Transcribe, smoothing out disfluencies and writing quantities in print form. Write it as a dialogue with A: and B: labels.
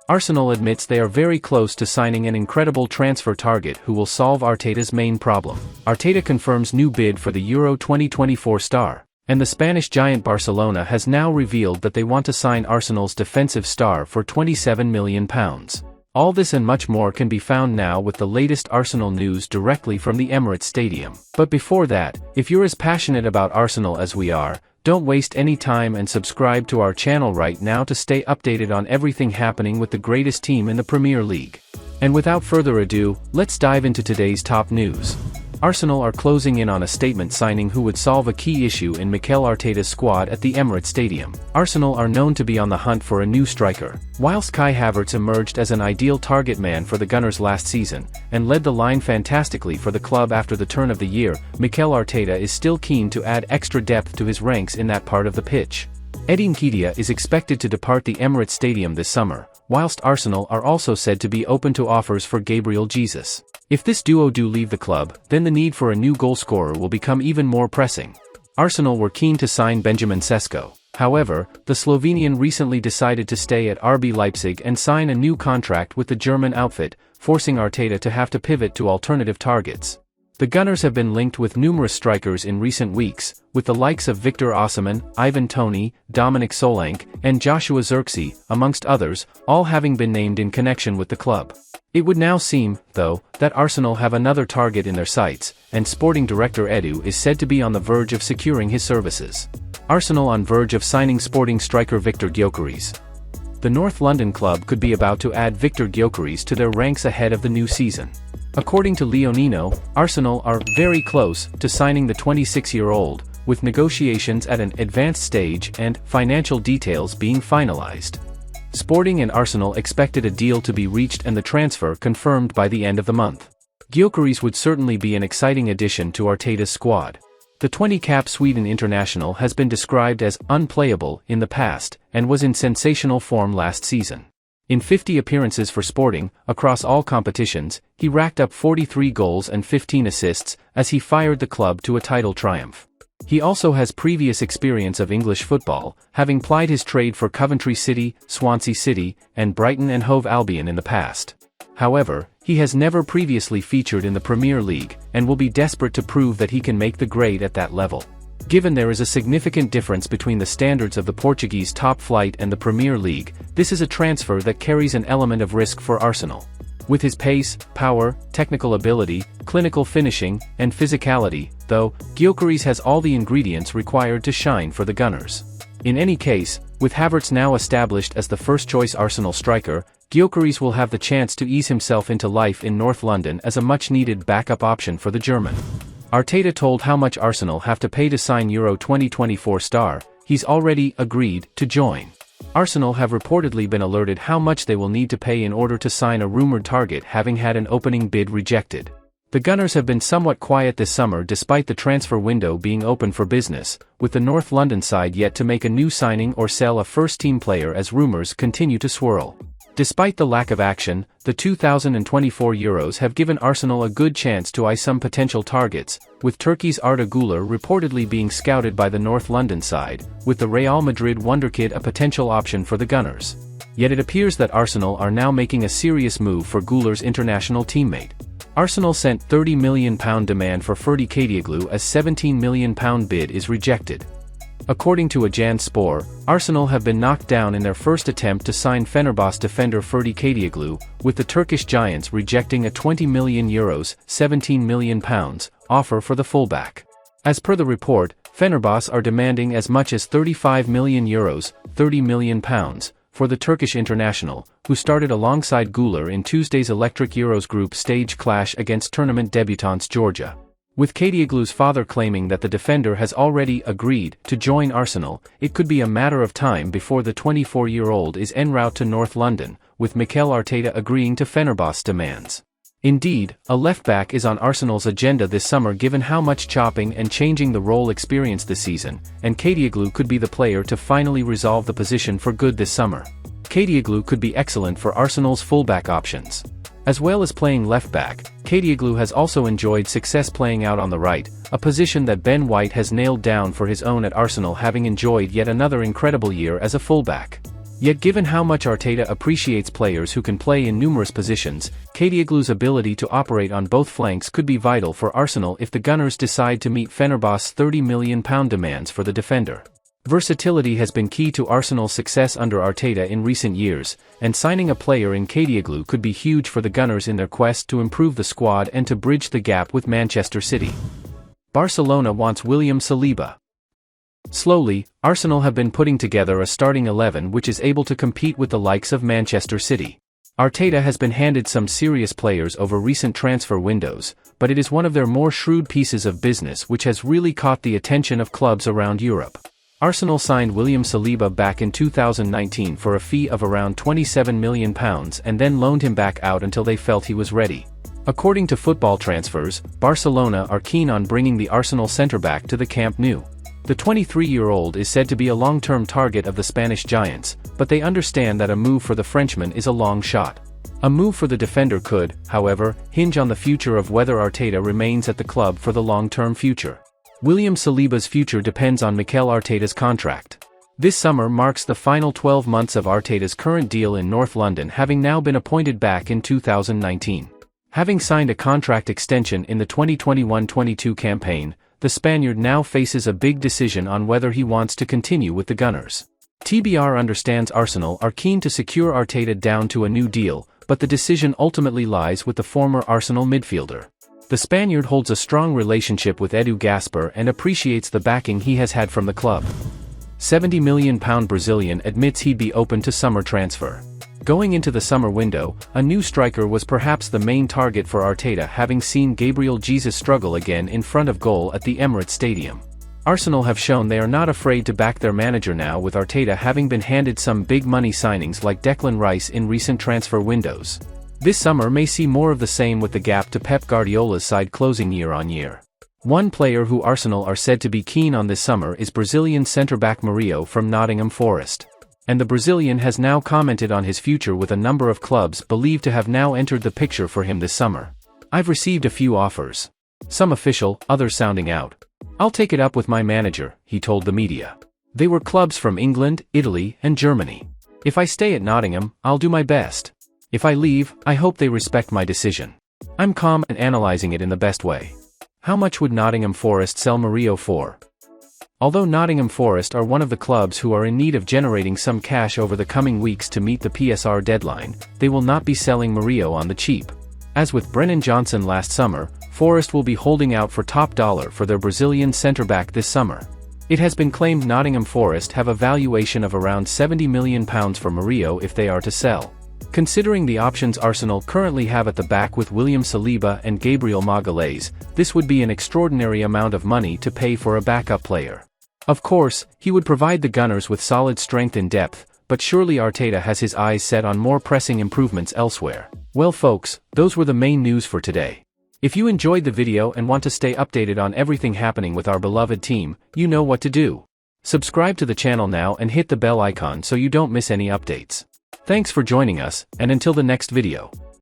A: Arsenal admits they are very close to signing an incredible transfer target who will solve Arteta's main problem. Arteta confirms new bid for the Euro 2024 star, and the Spanish giant Barcelona has now revealed that they want to sign Arsenal's defensive star for £27 million. All this and much more can be found now with the latest Arsenal news directly from the Emirates Stadium. But before that, if you're as passionate about Arsenal as we are, don't waste any time and subscribe to our channel right now to stay updated on everything happening with the greatest team in the Premier League. And without further ado, let's dive into today's top news. Arsenal are closing in on a statement signing who would solve a key issue in Mikel Arteta's squad at the Emirates Stadium. Arsenal are known to be on the hunt for a new striker. Whilst Kai Havertz emerged as an ideal target man for the Gunners last season, and led the line fantastically for the club after the turn of the year, Mikel Arteta is still keen to add extra depth to his ranks in that part of the pitch. Nketiah is expected to depart the Emirates Stadium this summer, whilst Arsenal are also said to be open to offers for Gabriel Jesus. If this duo do leave the club, then the need for a new goalscorer will become even more pressing. Arsenal were keen to sign Benjamin Sesko. However, the Slovenian recently decided to stay at RB Leipzig and sign a new contract with the German outfit, forcing Arteta to have to pivot to alternative targets. The Gunners have been linked with numerous strikers in recent weeks, with the likes of Victor Osimhen, Ivan Toney, Dominic Solanke, and Joshua Zirkzee, amongst others, all having been named in connection with the club. It would now seem, though, that Arsenal have another target in their sights, and sporting director Edu is said to be on the verge of securing his services. Arsenal on verge of signing sporting striker Victor Gyökeres. The North London club could be about to add Victor Gyökeres to their ranks ahead of the new season. According to Leonino, Arsenal are very close to signing the 26-year-old, with negotiations at an advanced stage and financial details being finalized. Sporting and Arsenal expected a deal to be reached and the transfer confirmed by the end of the month. Gyökeres would certainly be an exciting addition to Arteta's squad. The 20-cap Sweden international has been described as unplayable in the past and was in sensational form last season. In 50 appearances for Sporting, across all competitions, he racked up 43 goals and 15 assists as he fired the club to a title triumph. He also has previous experience of English football, having plied his trade for Coventry City, Swansea City, and Brighton and Hove Albion in the past. However, he has never previously featured in the Premier League, and will be desperate to prove that he can make the grade at that level. Given there is a significant difference between the standards of the Portuguese top flight and the Premier League, this is a transfer that carries an element of risk for Arsenal. With his pace, power, technical ability, clinical finishing, and physicality, though, Gyökeres has all the ingredients required to shine for the Gunners. In any case, with Havertz now established as the first-choice Arsenal striker, Gyökeres will have the chance to ease himself into life in North London as a much-needed backup option for the German. Arteta told how much Arsenal have to pay to sign Euro 2024 star, he's already agreed to join. Arsenal have reportedly been alerted how much they will need to pay in order to sign a rumored target, having had an opening bid rejected. The Gunners have been somewhat quiet this summer despite the transfer window being open for business, with the North London side yet to make a new signing or sell a first-team player as rumours continue to swirl. Despite the lack of action, the 2024 Euros have given Arsenal a good chance to eye some potential targets, with Turkey's Arda Güler reportedly being scouted by the North London side, with the Real Madrid wonderkid a potential option for the Gunners. Yet it appears that Arsenal are now making a serious move for Güler's international teammate. Arsenal sent £30 million demand for Ferdi Kadioglu as £17 million bid is rejected. According to Ajan Spor, Arsenal have been knocked down in their first attempt to sign Fenerbahce defender Ferdi Kadioglu, with the Turkish giants rejecting a €20 million £17 million offer for the fullback. As per the report, Fenerbahce are demanding as much as €35 million £30 million for the Turkish international, who started alongside Güler in Tuesday's Electric Euros group stage clash against tournament debutants Georgia. With Kadioglu's father claiming that the defender has already agreed to join Arsenal, it could be a matter of time before the 24-year-old is en route to North London, with Mikel Arteta agreeing to Fenerbahce's demands. Indeed, a left-back is on Arsenal's agenda this summer given how much chopping and changing the role experienced this season, and Kadioglu could be the player to finally resolve the position for good this summer. Kadioglu could be excellent for Arsenal's fullback options. As well as playing left-back, Nketiah has also enjoyed success playing out on the right, a position that Ben White has nailed down for his own at Arsenal, having enjoyed yet another incredible year as a fullback. Yet given how much Arteta appreciates players who can play in numerous positions, Nketiah's ability to operate on both flanks could be vital for Arsenal if the Gunners decide to meet Fenerbahçe's £30 million demands for the defender. Versatility has been key to Arsenal's success under Arteta in recent years, and signing a player in Nketiah could be huge for the Gunners in their quest to improve the squad and to bridge the gap with Manchester City. Barcelona wants William Saliba. Slowly, Arsenal have been putting together a starting 11 which is able to compete with the likes of Manchester City. Arteta has been handed some serious players over recent transfer windows, but it is one of their more shrewd pieces of business which has really caught the attention of clubs around Europe. Arsenal signed William Saliba back in 2019 for a fee of around £27 million and then loaned him back out until they felt he was ready. According to Football Transfers, Barcelona are keen on bringing the Arsenal centre-back to the Camp Nou. The 23-year-old is said to be a long-term target of the Spanish Giants, but they understand that a move for the Frenchman is a long shot. A move for the defender could, however, hinge on the future of whether Arteta remains at the club for the long-term future. William Saliba's future depends on Mikel Arteta's contract. This summer marks the final 12 months of Arteta's current deal in North London, having now been appointed back in 2019. Having signed a contract extension in the 2021-22 campaign, the Spaniard now faces a big decision on whether he wants to continue with the Gunners. TBR understands Arsenal are keen to secure Arteta down to a new deal, but the decision ultimately lies with the former Arsenal midfielder. The Spaniard holds a strong relationship with Edu Gaspar and appreciates the backing he has had from the club. £70 million Brazilian admits he'd be open to summer transfer. Going into the summer window, a new striker was perhaps the main target for Arteta, having seen Gabriel Jesus struggle again in front of goal at the Emirates Stadium. Arsenal have shown they are not afraid to back their manager now, with Arteta having been handed some big money signings like Declan Rice in recent transfer windows. This summer may see more of the same, with the gap to Pep Guardiola's side closing year on year. One player who Arsenal are said to be keen on this summer is Brazilian centre-back Murillo from Nottingham Forest. And the Brazilian has now commented on his future, with a number of clubs believed to have now entered the picture for him this summer. "I've received a few offers. Some official, others sounding out. I'll take it up with my manager," he told the media. They were clubs from England, Italy, and Germany. "If I stay at Nottingham, I'll do my best. If I leave, I hope they respect my decision. I'm calm and analysing it in the best way." How much would Nottingham Forest sell Murillo for? Although Nottingham Forest are one of the clubs who are in need of generating some cash over the coming weeks to meet the PSR deadline, they will not be selling Murillo on the cheap. As with Brennan Johnson last summer, Forest will be holding out for top dollar for their Brazilian centre-back this summer. It has been claimed Nottingham Forest have a valuation of around £70 million for Murillo if they are to sell. Considering the options Arsenal currently have at the back with William Saliba and Gabriel Magalhaes, this would be an extraordinary amount of money to pay for a backup player. Of course, he would provide the Gunners with solid strength and depth, but surely Arteta has his eyes set on more pressing improvements elsewhere. Well folks, those were the main news for today. If you enjoyed the video and want to stay updated on everything happening with our beloved team, you know what to do. Subscribe to the channel now and hit the bell icon so you don't miss any updates. Thanks for joining us, and until the next video.